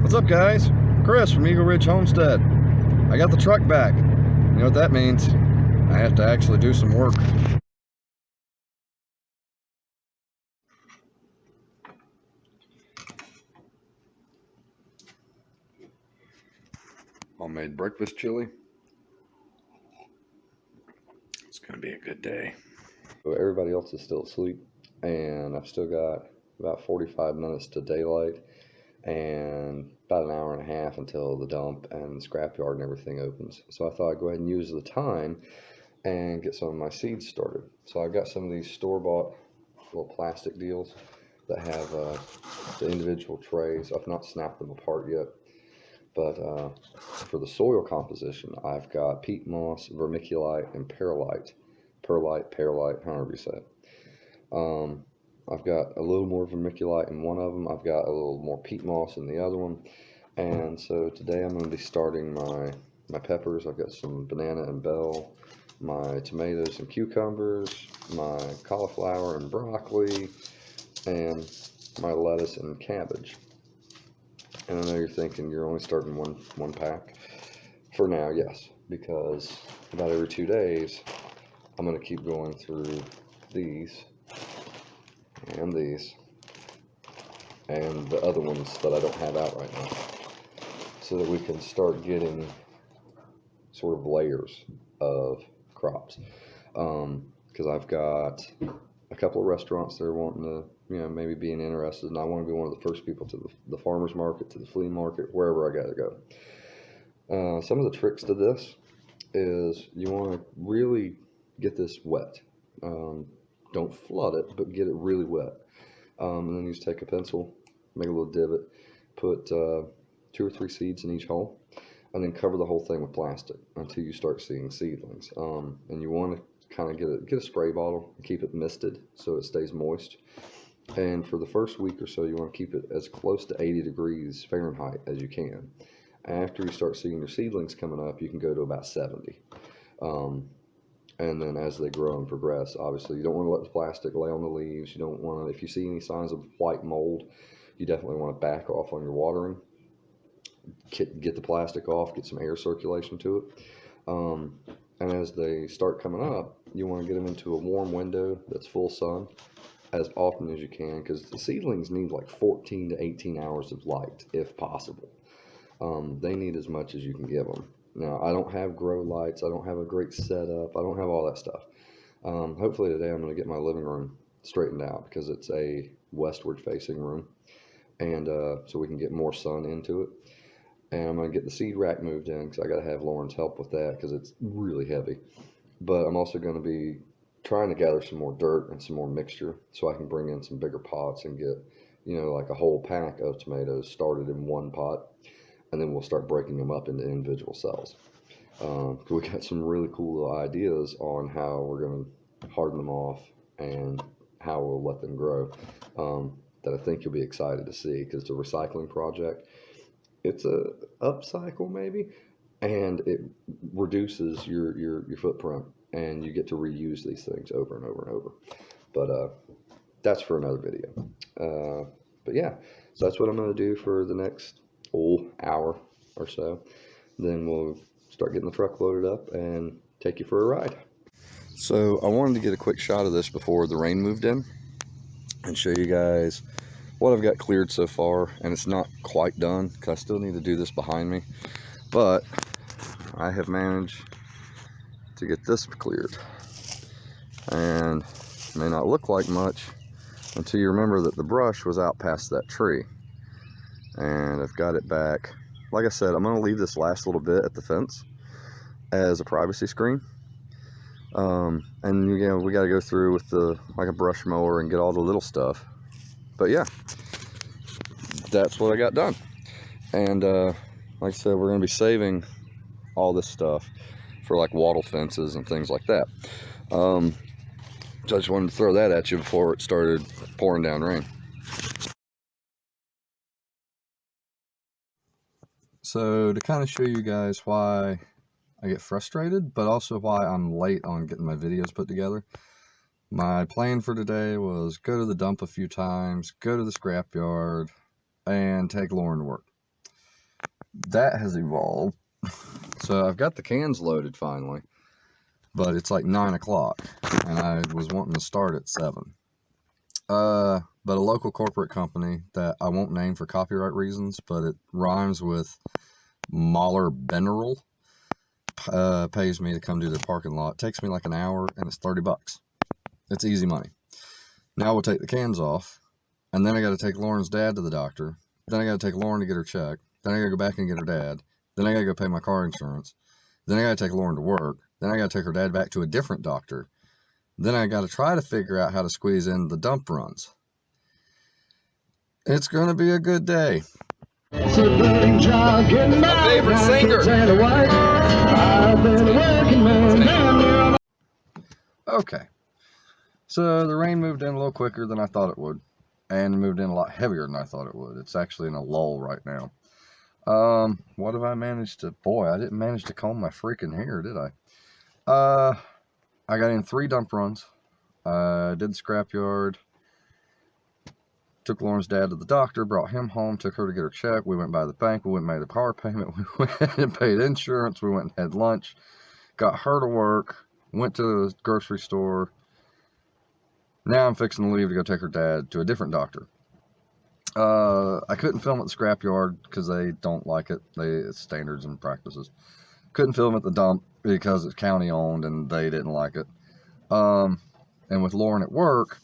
What's up, guys? Chris from Eagle Ridge Homestead. I got the truck back. You know what that means? I have to actually do some work. Homemade breakfast chili. It's gonna be a good day. So everybody else is still asleep, and I've still got about 45 minutes to daylight and about an hour and a half until the dump and the scrapyard and everything opens. So I thought I'd go ahead and use the time and get some of my seeds started. So I've got some of these store-bought little plastic deals that have the individual trays. I've not snapped them apart yet, but for the soil composition, I've got peat moss, vermiculite, and perlite, however you say it. I've got a little more vermiculite in one of them. I've got a little more peat moss in the other one. And so today I'm going to be starting my peppers. I've got some banana and bell, my tomatoes and cucumbers, my cauliflower and broccoli, and my lettuce and cabbage. And I know you're thinking you're only starting one pack. For now, yes, because about every 2 days, I'm going to keep going through these and these and the other ones that I don't have out right now, so that we can start getting sort of layers of crops. Because I've got a couple of restaurants that are wanting to, maybe being interested, and I want to be one of the first people to the farmer's market, to the flea market, wherever I got to go. Some of the tricks to this is you want to really get this wet. Don't flood it, but get it really wet. And then you just take a pencil, make a little divot, put 2 or 3 seeds in each hole, and then cover the whole thing with plastic until you start seeing seedlings. And you want to kind of get a spray bottle and keep it misted so it stays moist. And for the first week or so, you want to keep it as close to 80 degrees Fahrenheit as you can. After you start seeing your seedlings coming up, you can go to about 70. And then as they grow and progress, obviously you don't want to let the plastic lay on the leaves. You don't want to, if you see any signs of white mold, you definitely want to back off on your watering. Get the plastic off, get some air circulation to it. And as they start coming up, you want to get them into a warm window that's full sun as often as you can, because the seedlings need like 14 to 18 hours of light if possible. They need as much as you can give them. Now, I don't have grow lights. I don't have a great setup. I don't have all that stuff. Hopefully today I'm going to get my living room straightened out, because it's a westward facing room, and so we can get more sun into it. And I'm going to get the seed rack moved in, because I got to have Lauren's help with that, because it's really heavy. But I'm also going to be trying to gather some more dirt and some more mixture so I can bring in some bigger pots and get, like a whole pack of tomatoes started in one pot. And then we'll start breaking them up into individual cells. We got some really cool ideas on how we're going to harden them off and how we'll let them grow, that I think you'll be excited to see, because it's a recycling project. It's a upcycle maybe, and it reduces your footprint, and you get to reuse these things over and over and over. But that's for another video. But yeah, so that's what I'm going to do for the next hour or so. Then we'll start getting the truck loaded up and take you for a ride. So I wanted to get a quick shot of this before the rain moved in and show you guys what I've got cleared so far. And it's not quite done, because I still need to do this behind me, but I have managed to get this cleared. And it may not look like much until you remember that the brush was out past that tree. And I've got it back. Like I said, I'm going to leave this last little bit at the fence as a privacy screen. And we got to go through with like a brush mower and get all the little stuff. But yeah, that's what I got done. And like I said, we're going to be saving all this stuff for like wattle fences and things like that. So I just wanted to throw that at you before it started pouring down rain. So to kind of show you guys why I get frustrated, but also why I'm late on getting my videos put together, my plan for today was go to the dump a few times, go to the scrapyard, and take Lauren to work. that has evolved. So I've got the cans loaded finally, but it's like 9 o'clock and I was wanting to start at 7. But a local corporate company that I won't name for copyright reasons, but it rhymes with Mahler Benerl, pays me to come do the parking lot. It takes me like an hour and it's $30. It's easy money. Now we'll take the cans off, and then I got to take Lauren's dad to the doctor. Then I got to take Lauren to get her checked. Then I got to go back and get her dad. Then I got to go pay my car insurance. Then I got to take Lauren to work. Then I got to take her dad back to a different doctor. Then I got to try to figure out how to squeeze in the dump runs. It's going to be a good day. My favorite singer. Okay. So the rain moved in a little quicker than I thought it would, and moved in a lot heavier than I thought it would. It's actually in a lull right now. What have I managed to... Boy, I didn't manage to comb my freaking hair, did I? I got in 3 dump runs. I did the scrapyard. Took Lauren's dad to the doctor, brought him home, took her to get her check. We went by the bank. We went and made a car payment. We went and paid insurance. We went and had lunch. Got her to work. Went to the grocery store. Now I'm fixing to leave to go take her dad to a different doctor. I couldn't film at the scrapyard because they don't like it. It's standards and practices. Couldn't film at the dump because it's county owned and they didn't like it. And with Lauren at work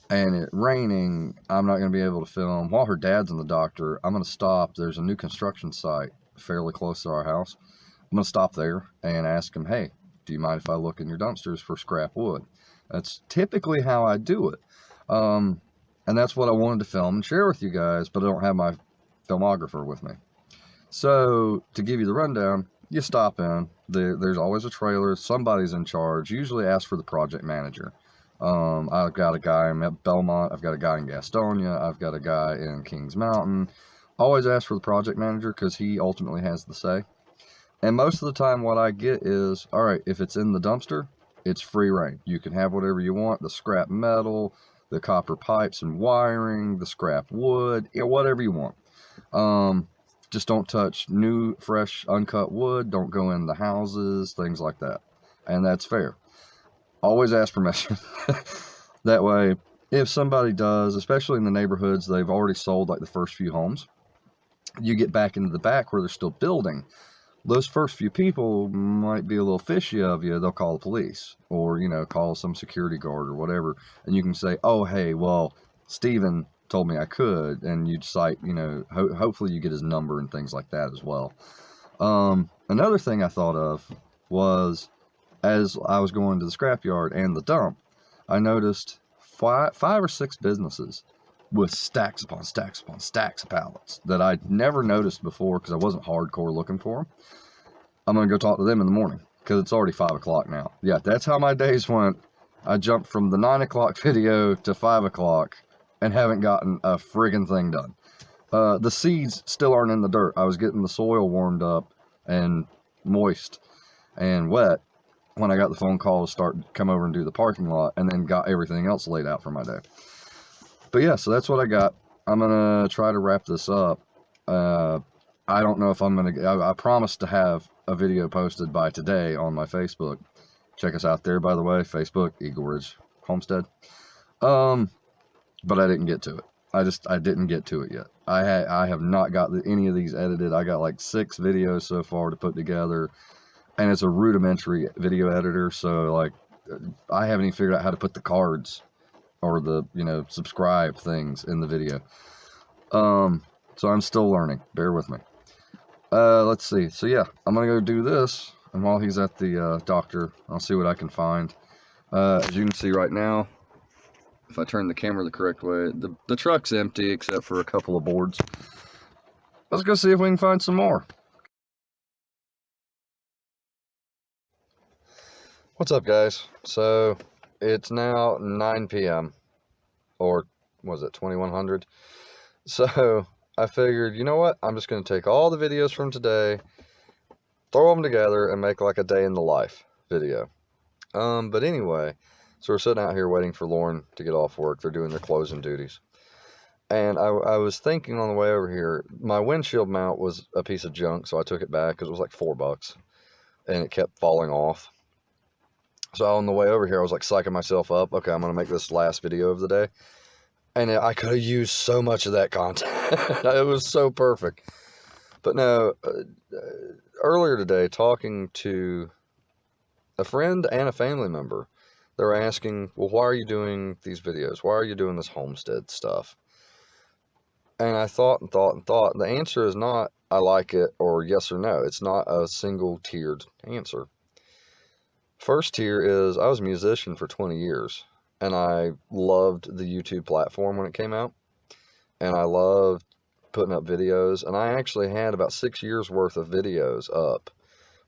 and it raining, I'm not going to be able to film. While her dad's in the doctor, I'm going to stop. There's a new construction site fairly close to our house. I'm going to stop there and ask him, hey, do you mind if I look in your dumpsters for scrap wood? That's typically how I do it. And that's what I wanted to film and share with you guys, but I don't have my filmographer with me. So to give you the rundown, you stop in, there's always a trailer, somebody's in charge, usually ask for the project manager. I've got a guy in Belmont, I've got a guy in Gastonia, I've got a guy in Kings Mountain. Always ask for the project manager because he ultimately has the say. And most of the time what I get is, all right, if it's in the dumpster, it's free reign. You can have whatever you want, the scrap metal, the copper pipes and wiring, the scrap wood, whatever you want. Just don't touch new, fresh, uncut wood. Don't go in the houses, things like that. And that's fair. Always ask permission. That way, if somebody does, especially in the neighborhoods they've already sold like the first few homes, you get back into the back where they're still building. Those first few people might be a little fishy of you. They'll call the police or, call some security guard or whatever. And you can say, oh, hey, well, Steven told me I could. And you'd cite, hopefully you get his number and things like that as well. Another thing I thought of was as I was going to the scrapyard and the dump, I noticed five or six businesses with stacks upon stacks upon stacks of pallets that I'd never noticed before because I wasn't hardcore looking for them. I'm going to go talk to them in the morning because it's already 5 o'clock now. Yeah, that's how my days went. I jumped from the 9 o'clock video to 5 o'clock and haven't gotten a friggin' thing done. The seeds still aren't in the dirt. I was getting the soil warmed up and moist and wet when I got the phone call to come over and do the parking lot, and then got everything else laid out for my day. But yeah, so that's what I got. I'm going to try to wrap this up. I don't know if I'm going to... I promised to have a video posted by today on my Facebook. Check us out there, by the way. Facebook, Eagle Ridge Homestead. But I didn't get to it. I didn't get to it yet. I have not got any of these edited. I got like 6 videos so far to put together. And it's a rudimentary video editor. So like, I haven't even figured out how to put the cards or the, subscribe things in the video. So I'm still learning. Bear with me. Let's see. So yeah, I'm going to go do this. And while he's at the doctor, I'll see what I can find. As you can see right now, if I turn the camera the correct way, the truck's empty except for a couple of boards. Let's go see if we can find some more. What's up, guys? So it's now 9 p.m. or was it 2100? So I figured, you know what? I'm just going to take all the videos from today, throw them together, and make like a day in the life video. But anyway, so we're sitting out here waiting for Lauren to get off work. They're doing their closing duties. And I was thinking on the way over here, my windshield mount was a piece of junk, so I took it back because it was like $4, and it kept falling off. So on the way over here, I was like psyching myself up. Okay, I'm gonna make this last video of the day, and I could have used so much of that content. It was so perfect. But no, earlier today, talking to a friend and a family member, they were asking, well, why are you doing these videos? Why are you doing this homestead stuff? And I thought and thought and thought. The answer is not I like it or yes or no. It's not a single tiered answer. First tier is I was a musician for 20 years, and I loved the YouTube platform when it came out, and I loved putting up videos, and I actually had about 6 years worth of videos up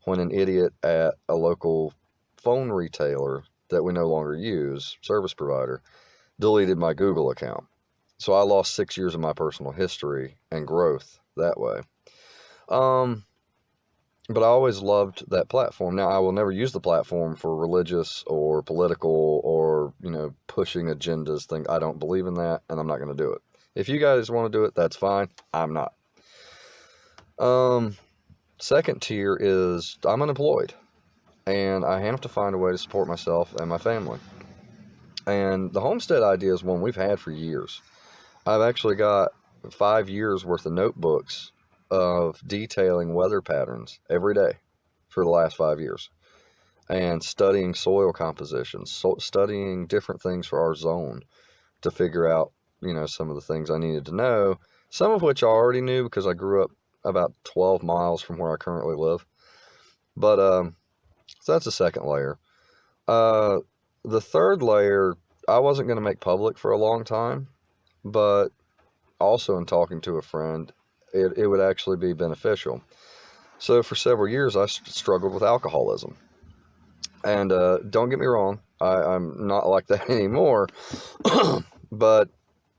when an idiot at a local phone retailer that we no longer use, service provider, deleted my Google account. So I lost 6 years of my personal history and growth that way. But I always loved that platform. Now, I will never use the platform for religious or political or, pushing agendas thing. I don't believe in that, and I'm not going to do it. If you guys want to do it, that's fine. I'm not. Second tier is I'm unemployed, and I have to find a way to support myself and my family. And the homestead idea is one we've had for years. I've actually got 5 years worth of notebooks of detailing weather patterns every day for the last 5 years, and studying soil composition, studying different things for our zone to figure out, some of the things I needed to know, some of which I already knew because I grew up about 12 miles from where I currently live. But so that's the second layer. The third layer, I wasn't going to make public for a long time, but also in talking to a friend, it would actually be beneficial. So for several years, I struggled with alcoholism. And don't get me wrong, I'm not like that anymore. But,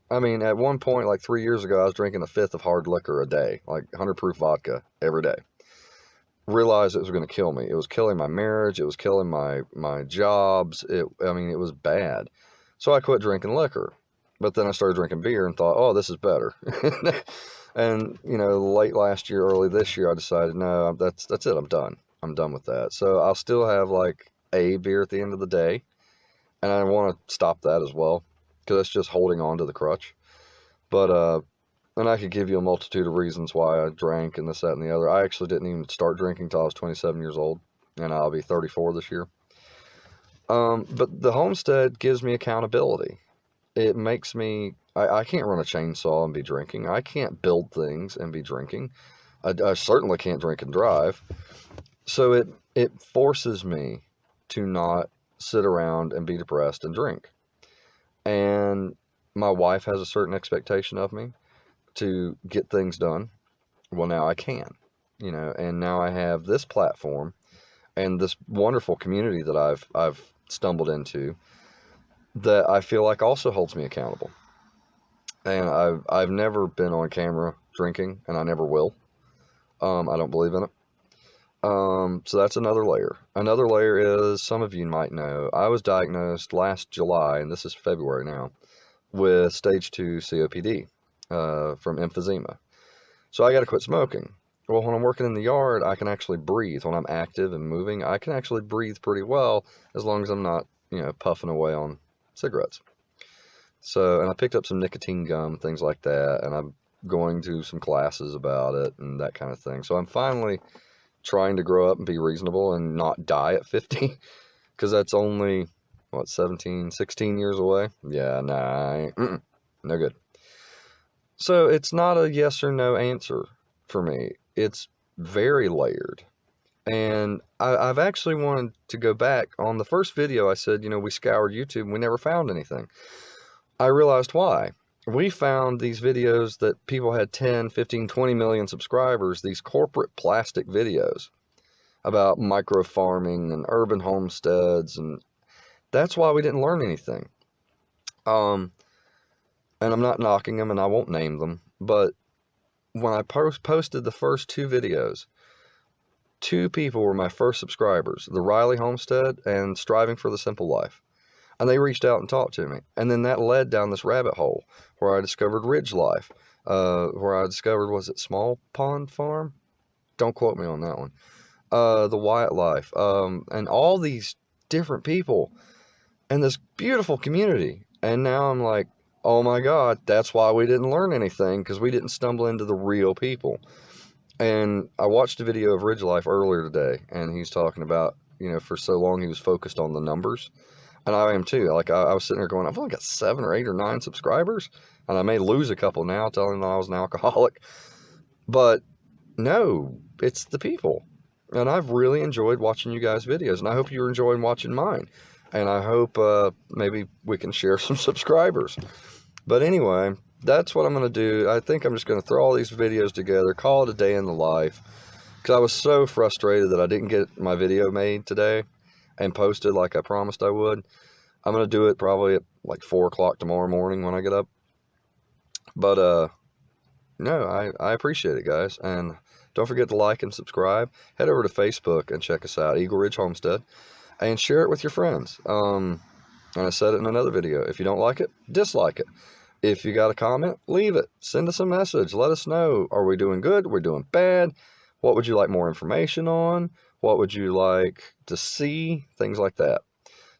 I mean, at one point, like 3 years ago, I was drinking a fifth of hard liquor a day, like 100 proof vodka every day. Realized it was going to kill me. It was killing my marriage. It was killing my jobs. It was bad. So I quit drinking liquor. But then I started drinking beer and thought, oh, this is better. And, late last year, early this year, I decided, no, that's it. I'm done. I'm done with that. So I'll still have like a beer at the end of the day. And I want to stop that as well, because that's just holding on to the crutch. But, and I could give you a multitude of reasons why I drank and this, that, and the other. I actually didn't even start drinking until I was 27 years old, and I'll be 34 this year. But the homestead gives me accountability. It makes me, I can't run a chainsaw and be drinking. I can't build things and be drinking. I certainly can't drink and drive. So it forces me to not sit around and be depressed and drink. And my wife has a certain expectation of me to get things done. Well, now I can, and now I have this platform and this wonderful community that I've stumbled into that I feel like also holds me accountable. And I've never been on camera drinking, and I never will. I don't believe in it. So that's another layer. Another layer is, some of you might know, I was diagnosed last July, and this is February now, with stage 2 COPD from emphysema. So I got to quit smoking. Well, when I'm working in the yard, I can actually breathe. When I'm active and moving, I can actually breathe pretty well, as long as I'm not, puffing away on cigarettes. So, and I picked up some nicotine gum, things like that, and I'm going to some classes about it and that kind of thing. So I'm finally trying to grow up and be reasonable and not die at 50, because that's only, 17, 16 years away? Yeah, nah, no good. So it's not a yes or no answer for me. It's very layered. And I've actually wanted to go back. On the first video, I said, we scoured YouTube and we never found anything. I realized why. We found these videos that people had 10, 15, 20 million subscribers, these corporate plastic videos about micro farming and urban homesteads, and that's why we didn't learn anything. And I'm not knocking them, and I won't name them, but when I posted the first 2 videos, 2 people were my first subscribers, the Riley Homestead and Striving for the Simple Life. And they reached out and talked to me. And then that led down this rabbit hole where I discovered Ridge Life, where I discovered, was it Small Pond Farm? Don't quote me on that one. The Wyatt Life, and all these different people and this beautiful community. And now I'm like, oh my God, that's why we didn't learn anything, because we didn't stumble into the real people. And I watched a video of Ridge Life earlier today, and he's talking about, for so long he was focused on the numbers. And I am too. Like, I was sitting there going, I've only got 7 or 8 or 9 subscribers, and I may lose a couple now telling them I was an alcoholic. But no, it's the people. And I've really enjoyed watching you guys' videos, and I hope you're enjoying watching mine. And I hope maybe we can share some subscribers. But anyway, that's what I'm going to do. I think I'm just going to throw all these videos together, call it a day in the life. Because I was so frustrated that I didn't get my video made today and posted like I promised I would. I'm going to do it probably at like 4 o'clock tomorrow morning when I get up. But no, I appreciate it, guys. And don't forget to like and subscribe. Head over to Facebook and check us out, Eagle Ridge Homestead, and share it with your friends. And I said it in another video. If you don't like it, dislike it. If you got a comment, leave it. Send us a message. Let us know. Are we doing good? Are we doing bad? What would you like more information on? What would you like to see? Things like that.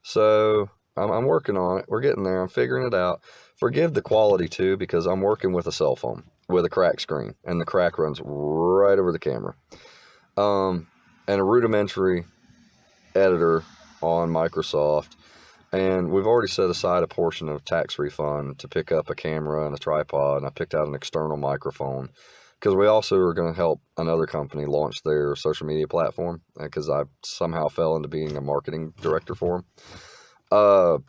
So I'm working on it. We're getting there. I'm figuring it out. Forgive the quality too, because I'm working with a cell phone with a crack screen, and the crack runs right over the camera. And a rudimentary editor on Microsoft. And we've already set aside a portion of tax refund to pick up a camera and a tripod, and I picked out an external microphone because we also are going to help another company launch their social media platform, because I somehow fell into being a marketing director for them.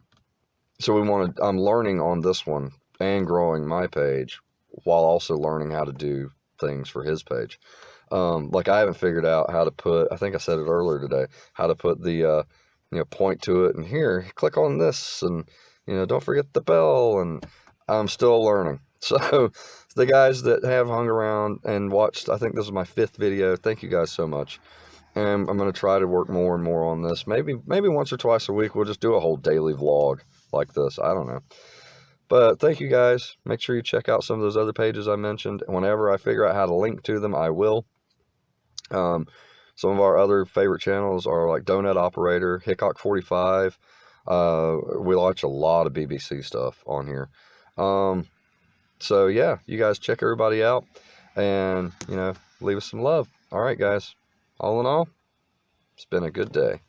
So I'm learning on this one and growing my page while also learning how to do things for his page. Like, I haven't figured out how to put, I think I said it earlier today, how to put the, point to it, and here, click on this, and, don't forget the bell, and I'm still learning. So the guys that have hung around and watched, I think this is my 5th video. Thank you guys so much. And I'm going to try to work more and more on this. Maybe once or twice a week, we'll just do a whole daily vlog like this. I don't know. But thank you guys. Make sure you check out some of those other pages I mentioned. Whenever I figure out how to link to them, I will. Some of our other favorite channels are like Donut Operator, Hickok 45. We watch a lot of BBC stuff on here. So yeah, you guys check everybody out, and leave us some love. All right, guys. All in all, it's been a good day.